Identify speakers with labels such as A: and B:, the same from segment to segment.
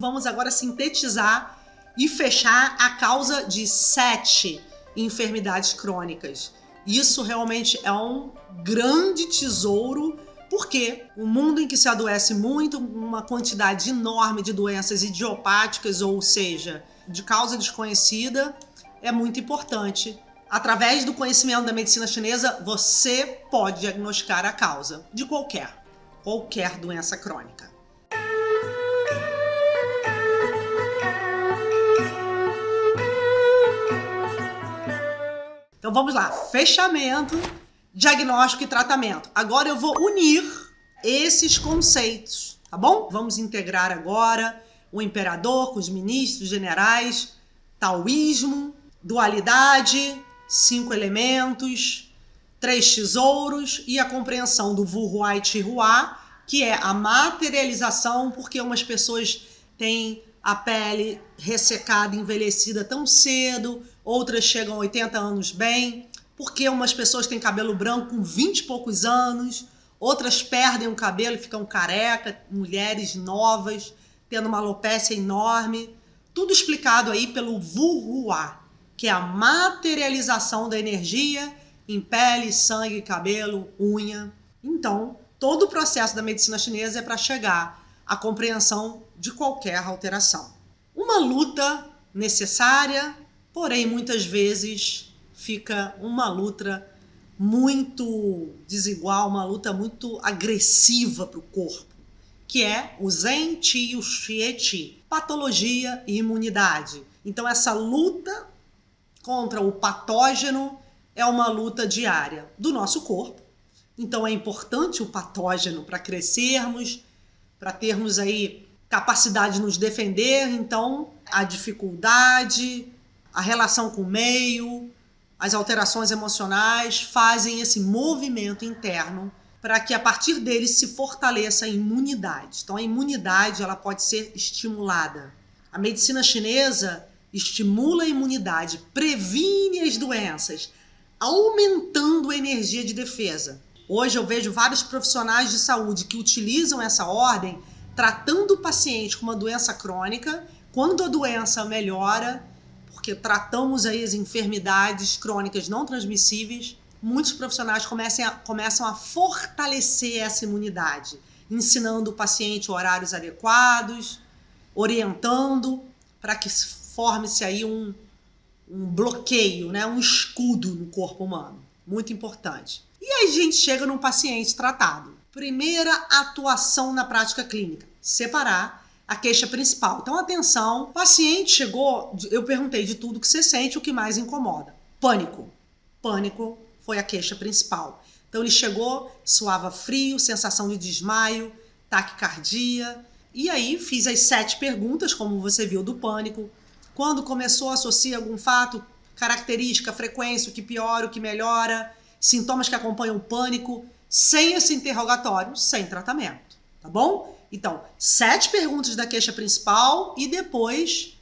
A: Vamos agora sintetizar e fechar a causa de 7 enfermidades crônicas. Isso realmente é um grande tesouro, porque o mundo em que se adoece muito, uma quantidade enorme de doenças idiopáticas, ou seja, de causa desconhecida, é muito importante. Através do conhecimento da medicina chinesa, você pode diagnosticar a causa de qualquer doença crônica. Então vamos lá, fechamento, diagnóstico e tratamento. Agora eu vou unir esses conceitos, tá bom? Vamos integrar agora o imperador com os ministros generais, taoísmo, dualidade, 5 elementos, 3 tesouros e a compreensão do Wu Hua e Qi Hua, que é a materialização, porque umas pessoas têm a pele ressecada, envelhecida tão cedo, outras chegam a 80 anos bem, porque umas pessoas têm cabelo branco com 20 e poucos anos, outras perdem o cabelo e ficam careca, mulheres novas, tendo uma alopécia enorme, tudo explicado aí pelo Wu Hua, que é a materialização da energia em pele, sangue, cabelo, unha. Então, todo o processo da medicina chinesa é para chegar à compreensão de qualquer alteração. Uma luta necessária, porém muitas vezes fica uma luta muito desigual, uma luta muito agressiva para o corpo, que é o Zen Qi e o Xie Qi, patologia e imunidade. Então essa luta contra o patógeno é uma luta diária do nosso corpo. Então é importante o patógeno para crescermos, para termos aí capacidade de nos defender. Então a dificuldade, a relação com o meio, as alterações emocionais fazem esse movimento interno para que a partir deles se fortaleça a imunidade. Então a imunidade ela pode ser estimulada. A medicina chinesa estimula a imunidade, previne as doenças, aumentando a energia de defesa. Hoje eu vejo vários profissionais de saúde que utilizam essa ordem tratando o paciente com uma doença crônica. Quando a doença melhora, porque tratamos aí as enfermidades crônicas não transmissíveis, muitos profissionais começam a fortalecer essa imunidade, ensinando o paciente horários adequados, orientando para que forme-se aí um bloqueio, né? Um escudo no corpo humano, muito importante. E aí a gente chega num paciente tratado. Primeira atuação na prática clínica, separar a queixa principal. Então, atenção, o paciente chegou, eu perguntei de tudo que você sente, o que mais incomoda. Pânico. Pânico foi a queixa principal. Então, ele chegou, suava frio, sensação de desmaio, taquicardia. E aí, fiz as 7 perguntas, como você viu, do pânico. Quando começou, associa algum fato, característica, frequência, o que piora, o que melhora, sintomas que acompanham o pânico, sem esse interrogatório, sem tratamento, tá bom? Então, 7 perguntas da queixa principal e depois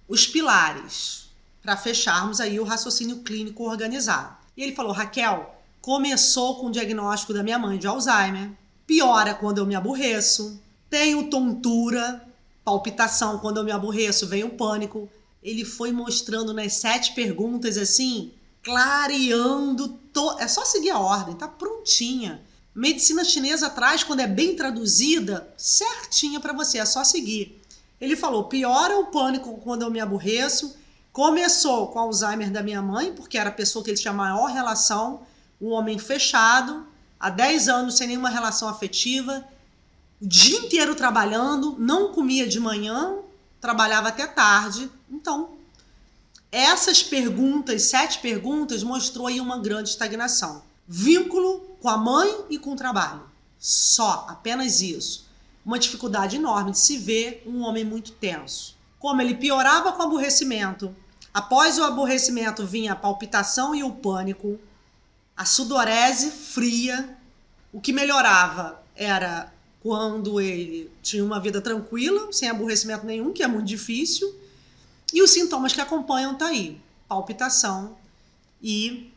A: os pilares, para fecharmos aí o raciocínio clínico organizado. E ele falou: Raquel, começou com o diagnóstico da minha mãe de Alzheimer, piora quando eu me aborreço, tenho tontura, palpitação quando eu me aborreço, vem o pânico. Ele foi mostrando nas 7 perguntas assim, clareando, é só seguir a ordem, tá prontinha. Medicina chinesa traz, quando é bem traduzida, certinha para você, é só seguir. Ele falou: piora o pânico quando eu me aborreço, começou com Alzheimer da minha mãe, porque era a pessoa que ele tinha maior relação, um homem fechado, há 10 anos sem nenhuma relação afetiva, o dia inteiro trabalhando, não comia de manhã, trabalhava até tarde. Então, essas perguntas, 7 perguntas, mostrou aí uma grande estagnação. Vínculo com a mãe e com o trabalho. Só, apenas isso. Uma dificuldade enorme de se ver um homem muito tenso. Como ele piorava com o aborrecimento, após o aborrecimento vinha a palpitação e o pânico, a sudorese fria. O que melhorava era quando ele tinha uma vida tranquila, sem aborrecimento nenhum, que é muito difícil. E os sintomas que acompanham tá aí: palpitação e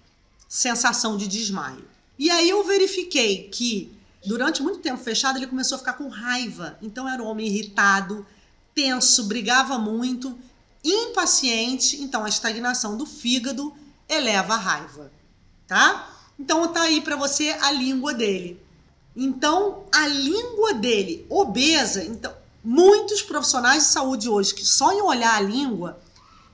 A: sensação de desmaio. E aí eu verifiquei que durante muito tempo fechado ele começou a ficar com raiva. Então era um homem irritado, tenso, brigava muito, impaciente, então a estagnação do fígado eleva a raiva, tá? Então tá aí para você a língua dele. Então, a língua dele, obesa, então, muitos profissionais de saúde hoje que só em olhar a língua,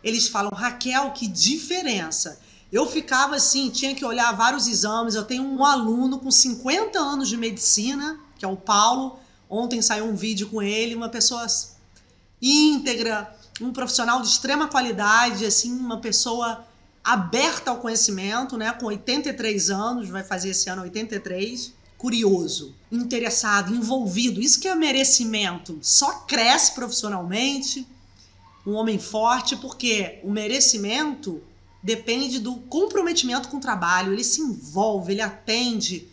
A: eles falam, Raquel, que diferença. Eu ficava assim, tinha que olhar vários exames. Eu tenho um aluno com 50 anos de medicina, que é o Paulo. Ontem saiu um vídeo com ele, uma pessoa íntegra, um profissional de extrema qualidade, assim, uma pessoa aberta ao conhecimento, né? Com 83 anos, vai fazer esse ano 83. Curioso, interessado, envolvido. Isso que é merecimento. Só cresce profissionalmente um homem forte, porque o merecimento depende do comprometimento com o trabalho. Ele se envolve, ele atende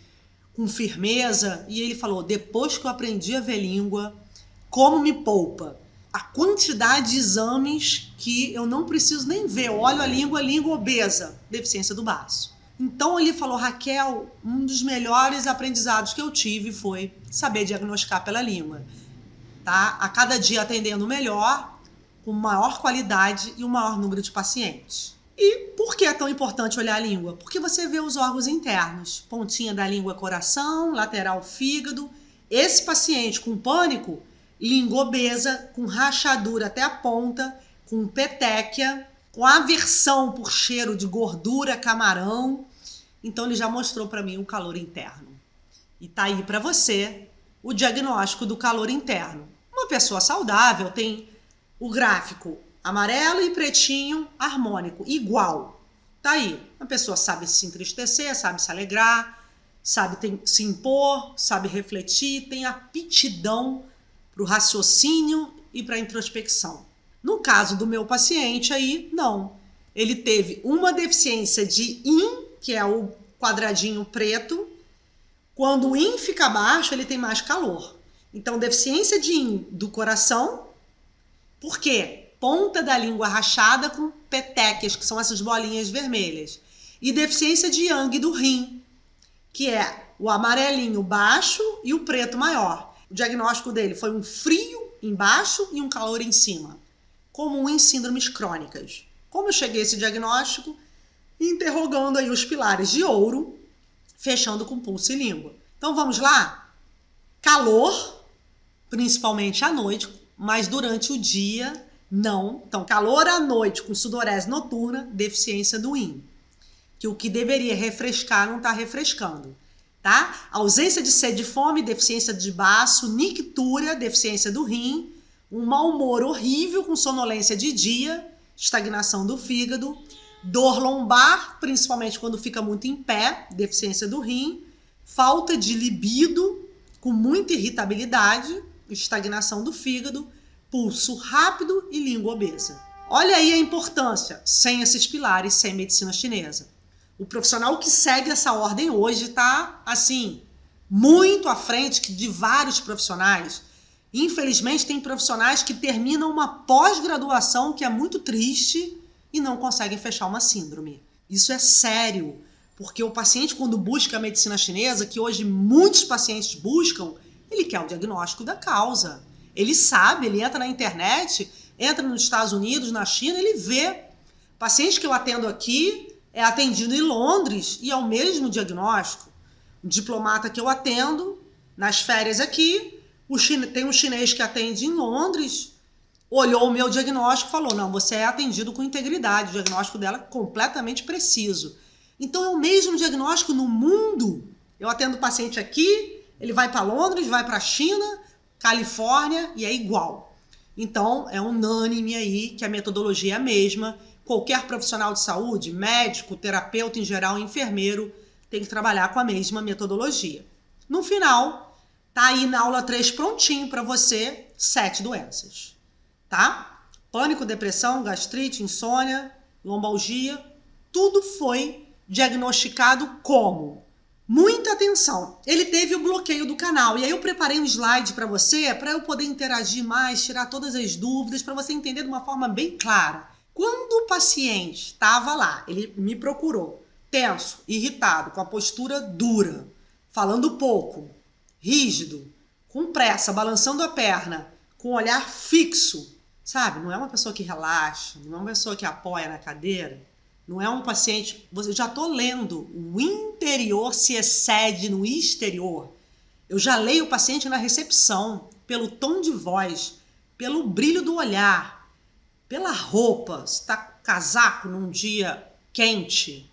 A: com firmeza. E ele falou, depois que eu aprendi a ver língua, como me poupa. A quantidade de exames que eu não preciso nem ver. Eu olho a língua obesa, deficiência do baço. Então ele falou, Raquel, um dos melhores aprendizados que eu tive foi saber diagnosticar pela língua. Tá? A cada dia atendendo melhor, com maior qualidade e um maior número de pacientes. E por que é tão importante olhar a língua? Porque você vê os órgãos internos, pontinha da língua, coração, lateral, fígado. Esse paciente com pânico, língua obesa, com rachadura até a ponta, com petequia, com aversão por cheiro de gordura, camarão. Então ele já mostrou para mim o calor interno. E tá aí para você o diagnóstico do calor interno. Uma pessoa saudável tem o gráfico amarelo e pretinho harmônico, igual. Tá aí. Uma pessoa sabe se entristecer, sabe se alegrar, sabe se impor, sabe refletir, tem aptidão para o raciocínio e para a introspecção. No caso do meu paciente aí, não. Ele teve uma deficiência de Yin, que é o quadradinho preto. Quando o Yin fica baixo, ele tem mais calor. Então, deficiência de Yin do coração. Por quê? Ponta da língua rachada com petequias, que são essas bolinhas vermelhas. E deficiência de Yang do rim, que é o amarelinho baixo e o preto maior. O diagnóstico dele foi um frio embaixo e um calor em cima, comum em síndromes crônicas. Como eu cheguei a esse diagnóstico? Interrogando aí os pilares de ouro, fechando com pulso e língua. Então vamos lá? Calor, principalmente à noite, mas durante o dia, não. Então, calor à noite com sudorese noturna, deficiência do Yin. Que o que deveria refrescar não está refrescando, tá? Ausência de sede e fome, deficiência de baço, nictúria, deficiência do rim, um mau humor horrível com sonolência de dia, estagnação do fígado, dor lombar, principalmente quando fica muito em pé, deficiência do rim, falta de libido, com muita irritabilidade, estagnação do fígado, pulso rápido e língua obesa. Olha aí a importância, sem esses pilares, sem medicina chinesa. O profissional que segue essa ordem hoje está, assim, muito à frente de vários profissionais. Infelizmente, tem profissionais que terminam uma pós-graduação que é muito triste e não conseguem fechar uma síndrome. Isso é sério, porque o paciente, quando busca a medicina chinesa, que hoje muitos pacientes buscam, ele quer o diagnóstico da causa. Ele sabe, ele entra na internet, entra nos Estados Unidos, na China, ele vê. Paciente que eu atendo aqui é atendido em Londres e é o mesmo diagnóstico. O diplomata que eu atendo, nas férias aqui, tem um chinês que atende em Londres, olhou o meu diagnóstico e falou, não, você é atendido com integridade, o diagnóstico dela é completamente preciso. Então é o mesmo diagnóstico no mundo. Eu atendo paciente aqui, ele vai para Londres, vai para a China, Califórnia e é igual. Então é unânime aí que a metodologia é a mesma. Qualquer profissional de saúde, médico, terapeuta em geral, enfermeiro, tem que trabalhar com a mesma metodologia. No final, tá aí na aula 3 prontinho para você, 7 doenças, tá? Pânico, depressão, gastrite, insônia, lombalgia, tudo foi diagnosticado como? Muita atenção. Ele teve o bloqueio do canal. E aí eu preparei um slide para você, para eu poder interagir mais, tirar todas as dúvidas, para você entender de uma forma bem clara. Quando o paciente estava lá, ele me procurou, tenso, irritado, com a postura dura, falando pouco, rígido, com pressa, balançando a perna, com um olhar fixo, sabe? Não é uma pessoa que relaxa, não é uma pessoa que apoia na cadeira, não é um paciente... Eu já estou lendo, o interior se excede no exterior. Eu já leio o paciente na recepção, pelo tom de voz, pelo brilho do olhar, pela roupa, se está casaco num dia quente,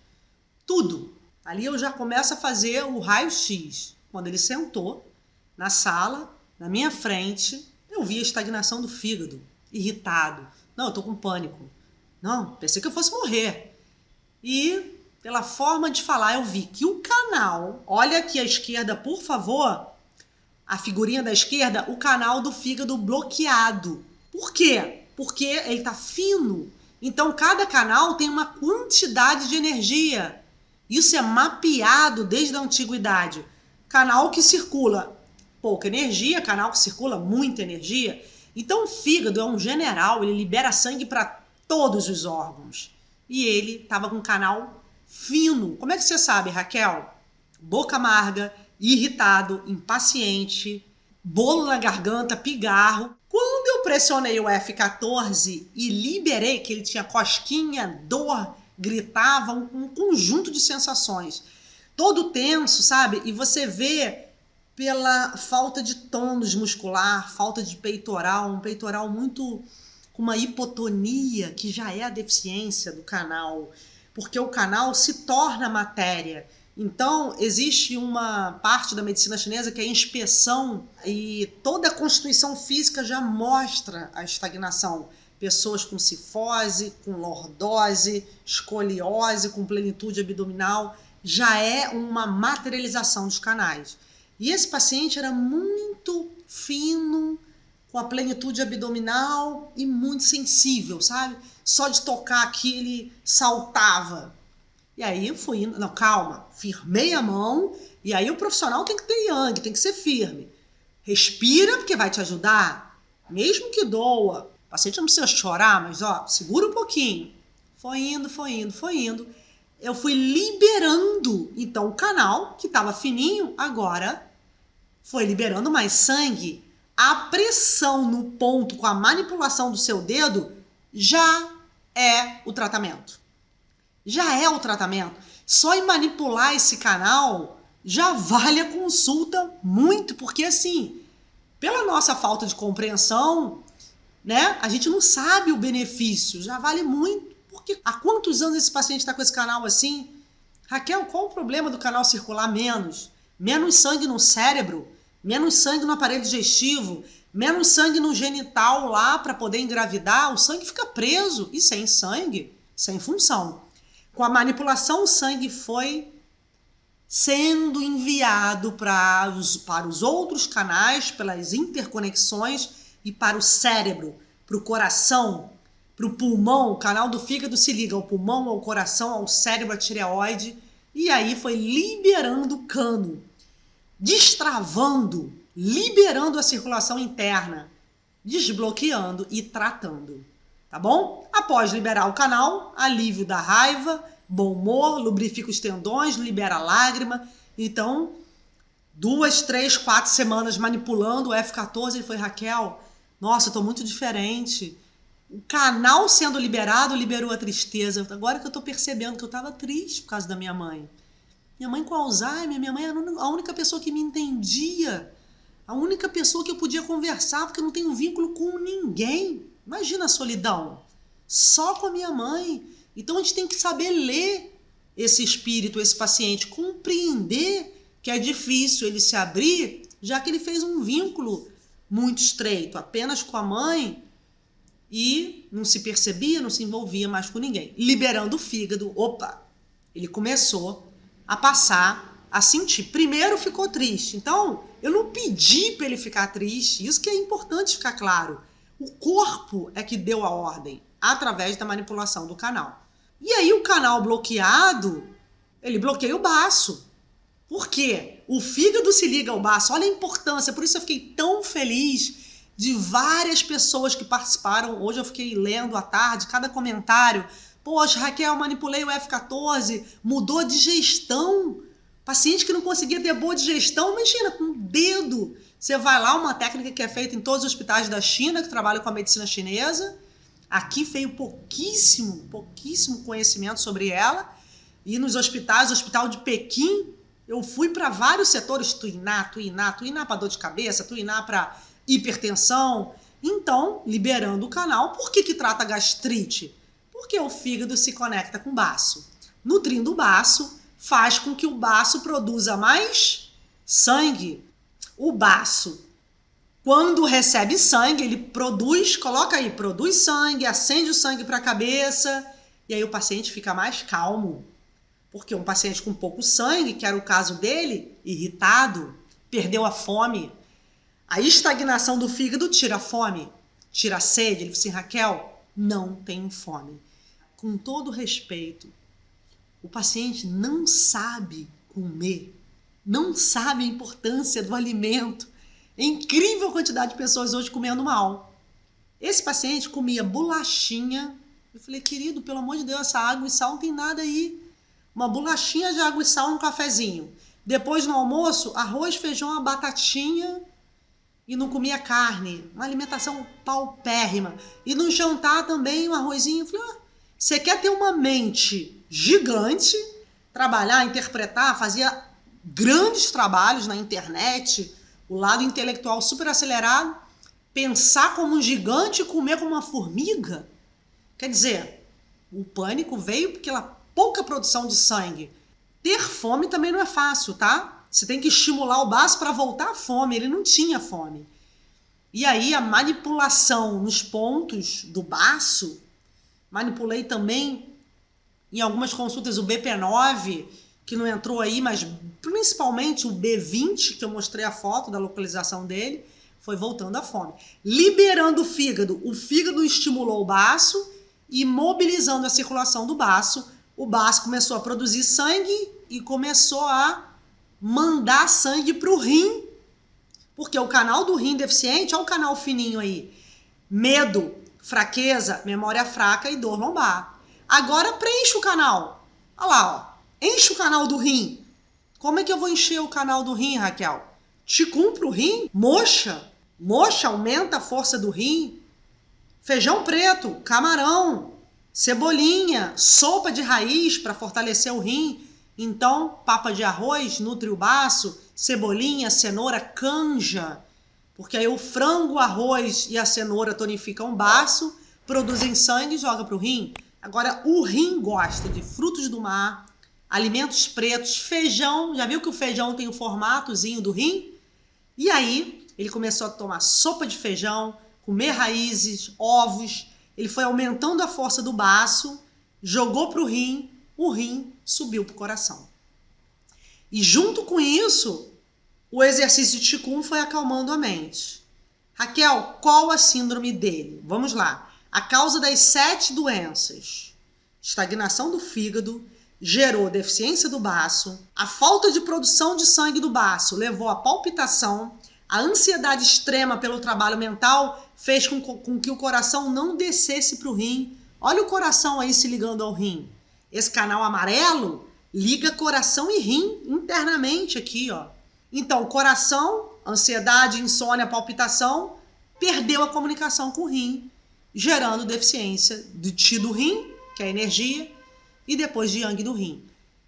A: tudo. Ali eu já começo a fazer o raio-x. Quando ele sentou na sala, na minha frente, eu vi a estagnação do fígado, irritado. Não, eu tô com pânico. Não, pensei que eu fosse morrer. E pela forma de falar, eu vi que o canal, olha aqui à esquerda, por favor, a figurinha da esquerda, o canal do fígado bloqueado. Por quê? Porque ele tá fino. Então, cada canal tem uma quantidade de energia. Isso é mapeado desde a antiguidade. Canal que circula pouca energia, canal que circula muita energia. Então, o fígado é um general, ele libera sangue para todos os órgãos. E ele estava com um canal fino. Como é que você sabe, Raquel? Boca amarga, irritado, impaciente, bolo na garganta, pigarro. Quando eu pressionei o F14 e liberei, que ele tinha cosquinha, dor, gritava, um conjunto de sensações. Todo tenso, sabe? E você vê pela falta de tônus muscular, falta de peitoral, um peitoral muito com uma hipotonia, que já é a deficiência do canal, porque o canal se torna matéria. Então, existe uma parte da medicina chinesa que é a inspeção, e toda a constituição física já mostra a estagnação. Pessoas com cifose, com lordose, escoliose, com plenitude abdominal, já é uma materialização dos canais. E esse paciente era muito fino, com a plenitude abdominal e muito sensível, sabe? Só de tocar aqui ele saltava. E aí eu fui indo, não, calma, firmei a mão, e aí o profissional tem que ter yang, tem que ser firme. Respira, porque vai te ajudar, mesmo que doa. O paciente não precisa chorar, mas ó, segura um pouquinho. Foi indo, foi indo, foi indo. Eu fui liberando, então, o canal, que estava fininho, agora foi liberando mais sangue. A pressão no ponto com a manipulação do seu dedo já é o tratamento. Já é o tratamento. Só em manipular esse canal já vale a consulta muito, porque assim, pela nossa falta de compreensão, né, a gente não sabe o benefício, já vale muito. Porque há quantos anos esse paciente está com esse canal assim? Raquel, qual o problema do canal circular menos? Menos sangue no cérebro, menos sangue no aparelho digestivo, menos sangue no genital lá para poder engravidar. O sangue fica preso e sem sangue, sem função. Com a manipulação, o sangue foi sendo enviado para os outros canais, pelas interconexões, e para o cérebro, para o coração, para o pulmão. O canal do fígado se liga ao pulmão, ao coração, ao cérebro, à tireoide, e aí foi liberando o cano, destravando, liberando a circulação interna, desbloqueando e tratando. Tá bom? Após liberar o canal, alívio da raiva, bom humor, lubrifica os tendões, libera a lágrima. Então, 2, 3, 4 semanas manipulando o F14, ele foi, Raquel, nossa, eu tô muito diferente. O canal sendo liberado, liberou a tristeza. Agora que eu tô percebendo que eu tava triste por causa da minha mãe. Minha mãe com Alzheimer, minha mãe era a única pessoa que me entendia. A única pessoa que eu podia conversar, porque eu não tenho vínculo com ninguém. Imagina a solidão. Só com a minha mãe. Então a gente tem que saber ler esse espírito, esse paciente, compreender que é difícil ele se abrir, já que ele fez um vínculo muito estreito, apenas com a mãe, e não se percebia, não se envolvia mais com ninguém. Liberando o fígado, opa, ele começou a passar a sentir. Primeiro ficou triste. Então, eu não pedi para ele ficar triste. Isso que é importante ficar claro. O corpo é que deu a ordem, através da manipulação do canal. E aí o canal bloqueado, ele bloqueia o baço. Por quê? O fígado se liga ao baço. Olha a importância. Por isso eu fiquei tão feliz de várias pessoas que participaram. Hoje eu fiquei lendo à tarde, cada comentário. Poxa, Raquel, manipulei o F14, mudou a digestão. Paciente que não conseguia ter boa digestão, imagina, com o dedo Você vai lá, uma técnica que é feita em todos os hospitais da China, que trabalham com a medicina chinesa. Aqui veio pouquíssimo conhecimento sobre ela. E nos hospitais, o Hospital de Pequim, eu fui para vários setores, tuiná para dor de cabeça, tuiná para hipertensão. Então, liberando o canal, por que trata gastrite? Porque o fígado se conecta com o baço. Nutrindo o baço, faz com que o baço produza mais sangue. O baço, quando recebe sangue, ele produz, coloca aí, produz sangue, acende o sangue para a cabeça, e aí o paciente fica mais calmo. Porque um paciente com pouco sangue, que era o caso dele, irritado, perdeu a fome. A estagnação do fígado tira a fome, tira a sede. Ele falou assim, Raquel, não tenho fome. Com todo respeito, o paciente não sabe comer, não sabe a importância do alimento. É incrível a quantidade de pessoas hoje comendo mal. Esse paciente comia bolachinha. Eu falei, querido, pelo amor de Deus, essa água e sal não tem nada aí. Uma bolachinha de água e sal no cafezinho. Depois, no almoço, arroz, feijão, uma batatinha e não comia carne. Uma alimentação paupérrima. E no jantar também, um arrozinho. Eu falei, você quer ter uma mente gigante, trabalhar, interpretar, fazia grandes trabalhos na internet, o lado intelectual super acelerado, pensar como um gigante e comer como uma formiga? Quer dizer, o pânico veio porque ela pouca produção de sangue. Ter fome também não é fácil, tá? Você tem que estimular o baço para voltar à fome. Ele não tinha fome. E aí a manipulação nos pontos do baço, manipulei também em algumas consultas o BP9, que não entrou aí, mas principalmente o B20, que eu mostrei a foto da localização dele, foi voltando à fome. Liberando o fígado estimulou o baço e mobilizando a circulação do baço, o baço começou a produzir sangue e começou a mandar sangue para o rim, porque o canal do rim deficiente, olha o canal fininho aí, medo, fraqueza, memória fraca e dor lombar. Agora preenche o canal, olha lá, ó. Enche o canal do rim. Como é que eu vou encher o canal do rim, Raquel? Ticum pro rim? Moxa aumenta a força do rim. Feijão preto, camarão, cebolinha, sopa de raiz para fortalecer o rim. Então, papa de arroz nutre o baço, cebolinha, cenoura, canja. Porque aí o frango, o arroz e a cenoura tonificam o baço, produzem sangue e jogam pro rim. Agora, o rim gosta de frutos do mar, alimentos pretos, feijão. Já viu que o feijão tem o formatozinho do rim? E aí, ele começou a tomar sopa de feijão, comer raízes, ovos. Ele foi aumentando a força do baço, jogou para o rim subiu para o coração. E junto com isso, o exercício de Qigong foi acalmando a mente. Raquel, qual a síndrome dele? Vamos lá. A causa das 7 doenças. Estagnação do fígado, gerou deficiência do baço, a falta de produção de sangue do baço levou à palpitação, a ansiedade extrema pelo trabalho mental fez com que o coração não descesse para o rim. Olha o coração aí se ligando ao rim. Esse canal amarelo liga coração e rim internamente aqui, ó. Então, coração, ansiedade, insônia, palpitação, perdeu a comunicação com o rim, gerando deficiência de Qi do rim, que é a energia, e depois de Yang do rim.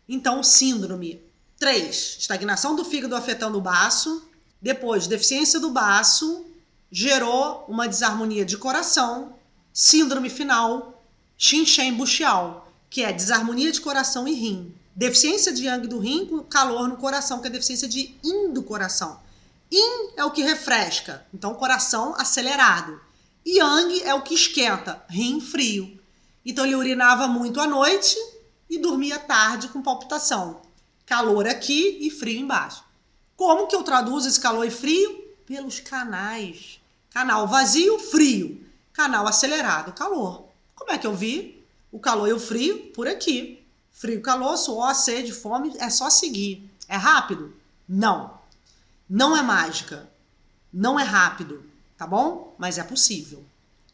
A: Então, síndrome 3, estagnação do fígado afetando o baço, depois deficiência do baço, gerou uma desarmonia de coração, síndrome final, Yin-Shen Buxiao, que é desarmonia de coração e rim. Deficiência de Yang do rim com calor no coração, que é deficiência de Yin do coração. Yin é o que refresca, então coração acelerado. Yang é o que esquenta, rim frio. Então ele urinava muito à noite e dormia tarde com palpitação. Calor aqui e frio embaixo. Como que eu traduzo esse calor e frio? Pelos canais. Canal vazio, frio. Canal acelerado, calor. Como é que eu vi o calor e o frio? Por aqui. Frio, calor, suor, sede, fome, é só seguir. É rápido? Não. Não é mágica. Não é rápido, tá bom? Mas é possível.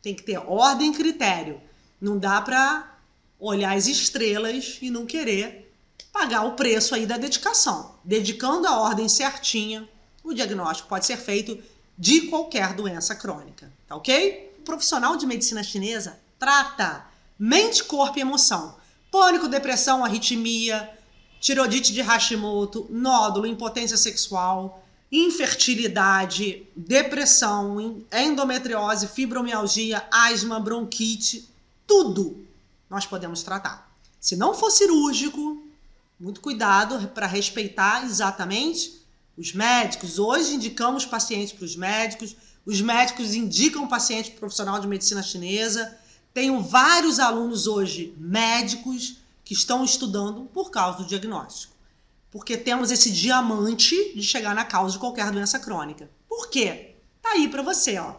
A: Tem que ter ordem e critério. Não dá para olhar as estrelas e não querer pagar o preço aí da dedicação. Dedicando a ordem certinha, o diagnóstico pode ser feito de qualquer doença crônica, tá ok? O profissional de medicina chinesa trata mente, corpo e emoção. Pânico, depressão, arritmia, tireoidite de Hashimoto, nódulo, impotência sexual, infertilidade, depressão, endometriose, fibromialgia, asma, bronquite, tudo nós podemos tratar. Se não for cirúrgico, muito cuidado para respeitar exatamente os médicos. Hoje indicamos pacientes para os médicos indicam paciente para o profissional de medicina chinesa. Tenho vários alunos hoje médicos que estão estudando por causa do diagnóstico. Porque temos esse diamante de chegar na causa de qualquer doença crônica. Por quê? Tá aí para você, ó.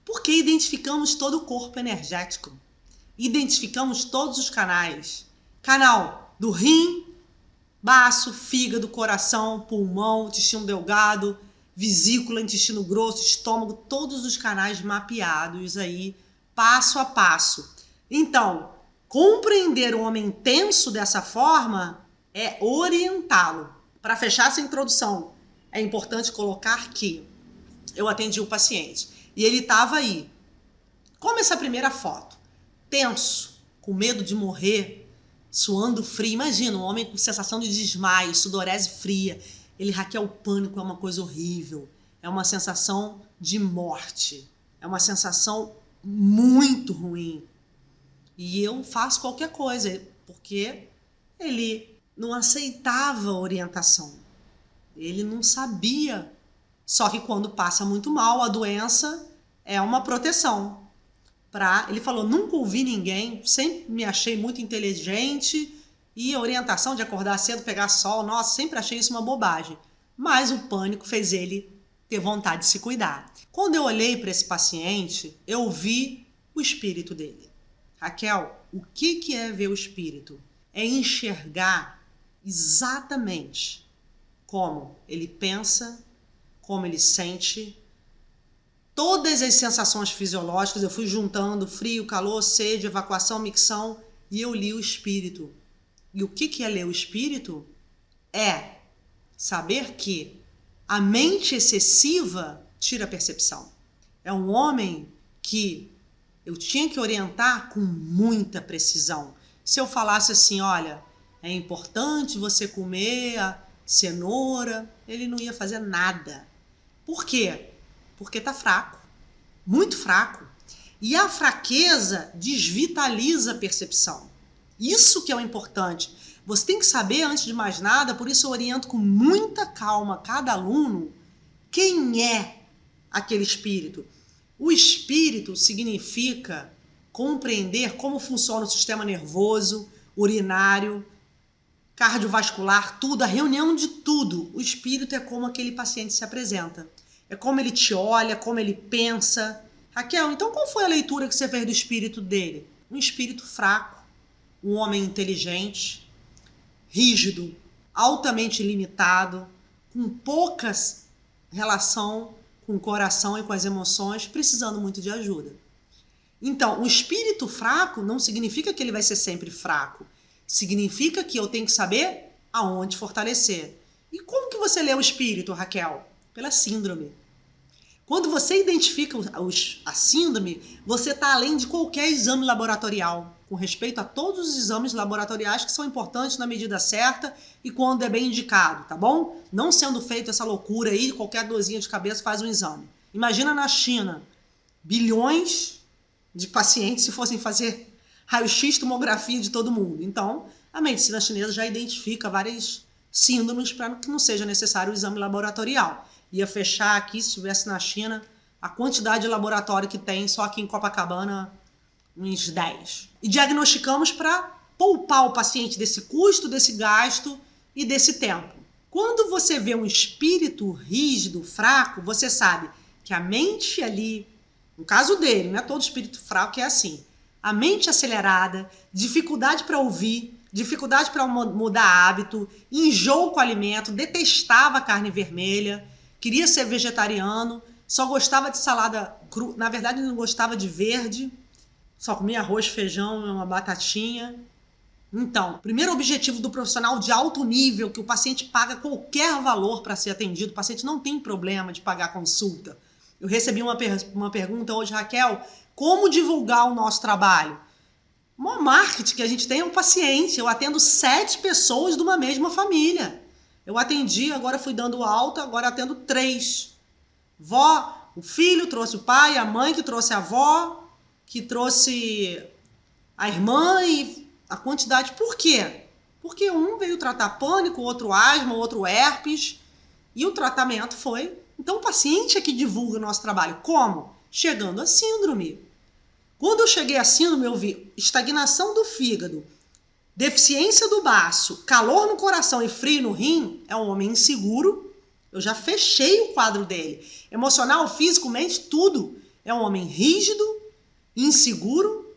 A: Porque identificamos todo o corpo energético. Identificamos todos os canais. Canal do rim, baço, fígado, coração, pulmão, intestino delgado, vesícula, intestino grosso, estômago, todos os canais mapeados aí, passo a passo. Então, compreender o homem intenso dessa forma é orientá-lo. Para fechar essa introdução, é importante colocar que eu atendi o paciente e ele estava aí. Como essa primeira foto? Tenso, com medo de morrer, suando frio. Imagina, um homem com sensação de desmaio, sudorese fria. Ele, Raquel, o pânico é uma coisa horrível. É uma sensação de morte. É uma sensação muito ruim. E eu faço qualquer coisa, porque ele não aceitava a orientação. Ele não sabia. Só que quando passa muito mal, a doença é uma proteção. Ele falou, nunca ouvi ninguém, sempre me achei muito inteligente e a orientação de acordar cedo, pegar sol, nossa, sempre achei isso uma bobagem. Mas o pânico fez ele ter vontade de se cuidar. Quando eu olhei para esse paciente, eu vi o espírito dele. Raquel, o que é ver o espírito? É enxergar exatamente como ele pensa, como ele sente, todas as sensações fisiológicas. Eu fui juntando frio, calor, sede, evacuação, micção, e eu li o espírito. E o que é ler o espírito? É saber que a mente excessiva tira a percepção. É um homem que eu tinha que orientar com muita precisão. Se eu falasse assim, olha, é importante você comer a cenoura, ele não ia fazer nada. Por quê? Porque tá fraco, muito fraco. E a fraqueza desvitaliza a percepção. Isso que é o importante. Você tem que saber, antes de mais nada, por isso eu oriento com muita calma cada aluno, quem é aquele espírito. O espírito significa compreender como funciona o sistema nervoso, urinário, cardiovascular, tudo, a reunião de tudo. O espírito é como aquele paciente se apresenta. É como ele te olha, como ele pensa. Raquel, então qual foi a leitura que você fez do espírito dele? Um espírito fraco, um homem inteligente, rígido, altamente limitado, com pouca relação com o coração e com as emoções, precisando muito de ajuda. Então, o espírito fraco não significa que ele vai ser sempre fraco. Significa que eu tenho que saber aonde fortalecer. E como que você lê o espírito, Raquel? Pela síndrome. Quando você identifica a síndrome, você está além de qualquer exame laboratorial, com respeito a todos os exames laboratoriais que são importantes na medida certa e quando é bem indicado, tá bom? Não sendo feito essa loucura aí, qualquer dorzinha de cabeça faz um exame. Imagina na China, bilhões de pacientes se fossem fazer raio-x, tomografia de todo mundo. Então, a medicina chinesa já identifica várias síndromes para que não seja necessário o exame laboratorial. Ia fechar aqui, se estivesse na China, a quantidade de laboratório que tem, só aqui em Copacabana, uns 10. E diagnosticamos para poupar o paciente desse custo, desse gasto e desse tempo. Quando você vê um espírito rígido, fraco, você sabe que a mente ali, no caso dele, não é todo espírito fraco que é assim, a mente acelerada, dificuldade para ouvir, dificuldade para mudar hábito, enjoo com o alimento, detestava carne vermelha, queria ser vegetariano, só gostava de salada crua, na verdade não gostava de verde, só comia arroz, feijão, uma batatinha. Então, o primeiro objetivo do profissional de alto nível, que o paciente paga qualquer valor para ser atendido, o paciente não tem problema de pagar consulta. Eu recebi uma pergunta hoje, Raquel, como divulgar o nosso trabalho? O maior marketing que a gente tem é o paciente. Eu atendo 7 pessoas de uma mesma família. Eu atendi, agora fui dando alta, agora atendo 3. Vó, o filho trouxe o pai, a mãe que trouxe a avó, que trouxe a irmã e a quantidade. Por quê? Porque um veio tratar pânico, outro asma, outro herpes, e o tratamento foi... Então o paciente é que divulga o nosso trabalho. Como? Chegando à síndrome. Quando eu cheguei à síndrome, eu vi estagnação do fígado, deficiência do baço, calor no coração e frio no rim, é um homem inseguro. Eu já fechei o quadro dele. Emocional, físico, mente, tudo. É um homem rígido, inseguro,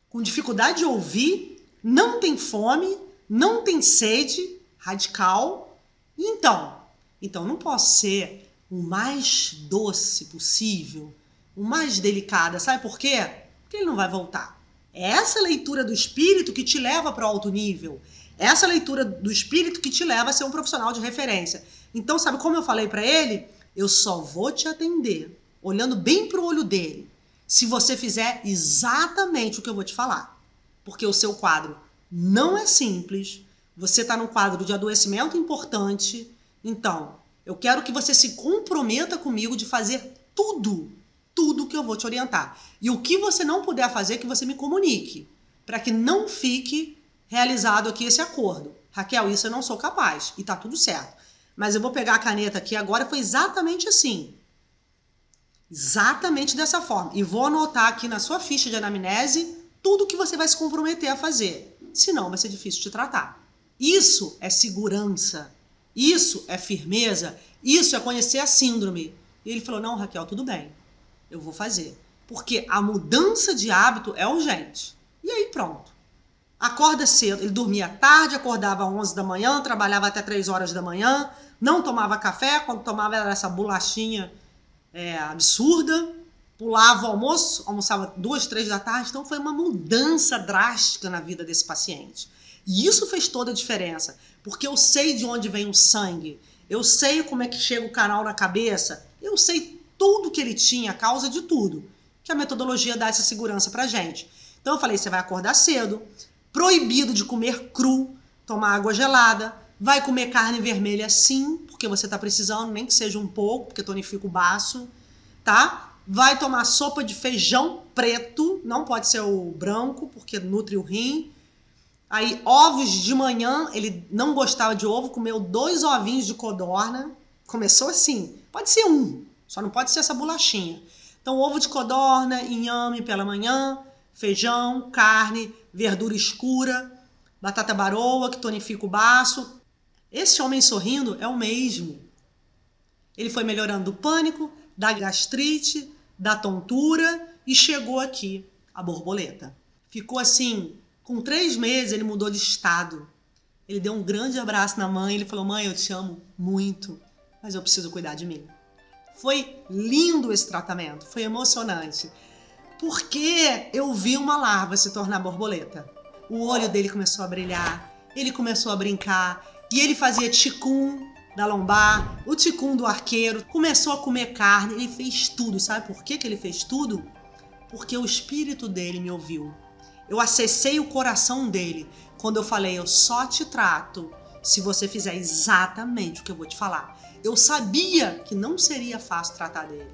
A: com dificuldade de ouvir, não tem fome, não tem sede, radical. Então não posso ser o mais doce possível, o mais delicada. Sabe por quê? Porque ele não vai voltar. É essa leitura do espírito que te leva para o alto nível. É essa leitura do espírito que te leva a ser um profissional de referência. Então, sabe como eu falei para ele? Eu só vou te atender, olhando bem para o olho dele, se você fizer exatamente o que eu vou te falar. Porque o seu quadro não é simples, você está num quadro de adoecimento importante, então eu quero que você se comprometa comigo de fazer tudo que eu vou te orientar. E o que você não puder fazer, que você me comunique, para que não fique realizado aqui esse acordo. Raquel, isso eu não sou capaz, e tá tudo certo. Mas eu vou pegar a caneta aqui agora, foi exatamente assim. Exatamente dessa forma. E vou anotar aqui na sua ficha de anamnese tudo que você vai se comprometer a fazer. Senão vai ser difícil de tratar. Isso é segurança. Isso é firmeza. Isso é conhecer a síndrome. E ele falou, não, Raquel, tudo bem. Eu vou fazer. Porque a mudança de hábito é urgente. E aí pronto. Acorda cedo. Ele dormia tarde, acordava às 11 da manhã, trabalhava até 3 horas da manhã, não tomava café, quando tomava era essa bolachinha absurda, pulava o almoço, almoçava 2, 3 da tarde. Então foi uma mudança drástica na vida desse paciente. E isso fez toda a diferença, porque eu sei de onde vem o sangue, eu sei como é que chega o canal na cabeça, eu sei tudo que ele tinha, a causa de tudo, que a metodologia dá essa segurança pra gente. Então eu falei, você vai acordar cedo, proibido de comer cru, tomar água gelada, vai comer carne vermelha sim, porque você tá precisando, nem que seja um pouco, porque tonifica o baço, tá? Vai tomar sopa de feijão preto, não pode ser o branco, porque nutre o rim. Aí, ovos de manhã, ele não gostava de ovo, comeu 2 ovinhos de codorna. Começou assim, pode ser um, só não pode ser essa bolachinha. Então, ovo de codorna, inhame pela manhã, feijão, carne, verdura escura, batata baroa, que tonifica o baço. Esse homem sorrindo é o mesmo. Ele foi melhorando do pânico, da gastrite, da tontura e chegou aqui, a borboleta. Ficou assim... Com 3 meses, ele mudou de estado. Ele deu um grande abraço na mãe. Ele falou, mãe, eu te amo muito, mas eu preciso cuidar de mim. Foi lindo esse tratamento, foi emocionante. Porque eu vi uma larva se tornar borboleta. O olho dele começou a brilhar, ele começou a brincar. E ele fazia ticum da lombar, o ticum do arqueiro. Começou a comer carne, ele fez tudo. Sabe por que ele fez tudo? Porque o espírito dele me ouviu. Eu acessei o coração dele quando eu falei, eu só te trato se você fizer exatamente o que eu vou te falar. Eu sabia que não seria fácil tratar dele.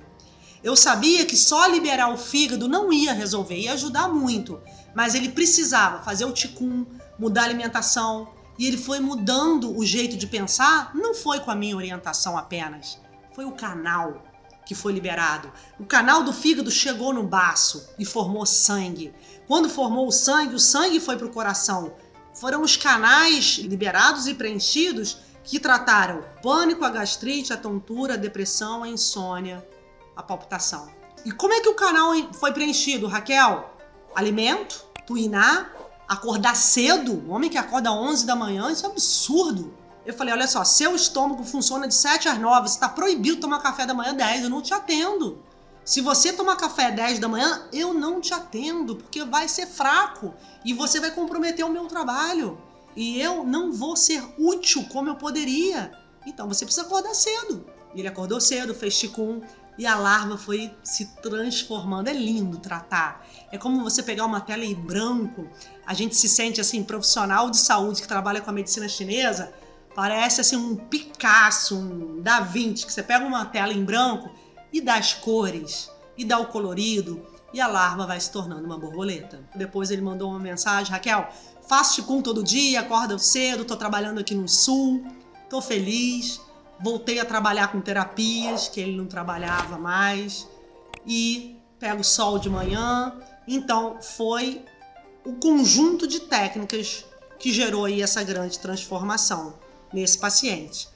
A: Eu sabia que só liberar o fígado não ia resolver, ia ajudar muito. Mas ele precisava fazer o ticum, mudar a alimentação. E ele foi mudando o jeito de pensar, não foi com a minha orientação apenas. Foi o canal que foi liberado. O canal do fígado chegou no baço e formou sangue. Quando formou o sangue foi para o coração. Foram os canais liberados e preenchidos que trataram o pânico, a gastrite, a tontura, a depressão, a insônia, a palpitação. E como é que o canal foi preenchido, Raquel? Alimento, tuinar, acordar cedo. O homem que acorda às 11 da manhã, isso é absurdo. Eu falei, olha só, seu estômago funciona de 7 às 9, você está proibido de tomar café da manhã às 10, eu não te atendo. Se você tomar café às 10 da manhã, eu não te atendo, porque vai ser fraco e você vai comprometer o meu trabalho. E eu não vou ser útil como eu poderia. Então você precisa acordar cedo. Ele acordou cedo, fez Qigong e a larva foi se transformando. É lindo tratar. É como você pegar uma tela em branco. A gente se sente assim, profissional de saúde que trabalha com a medicina chinesa. Parece assim um Picasso, um Da Vinci, que você pega uma tela em branco e dá as cores, e dá o colorido, e a larva vai se tornando uma borboleta. Depois ele mandou uma mensagem: Raquel, faço Qigong todo dia, acordo cedo, tô trabalhando aqui no sul, tô feliz, voltei a trabalhar com terapias, que ele não trabalhava mais, e pego sol de manhã. Então foi o conjunto de técnicas que gerou aí essa grande transformação nesse paciente.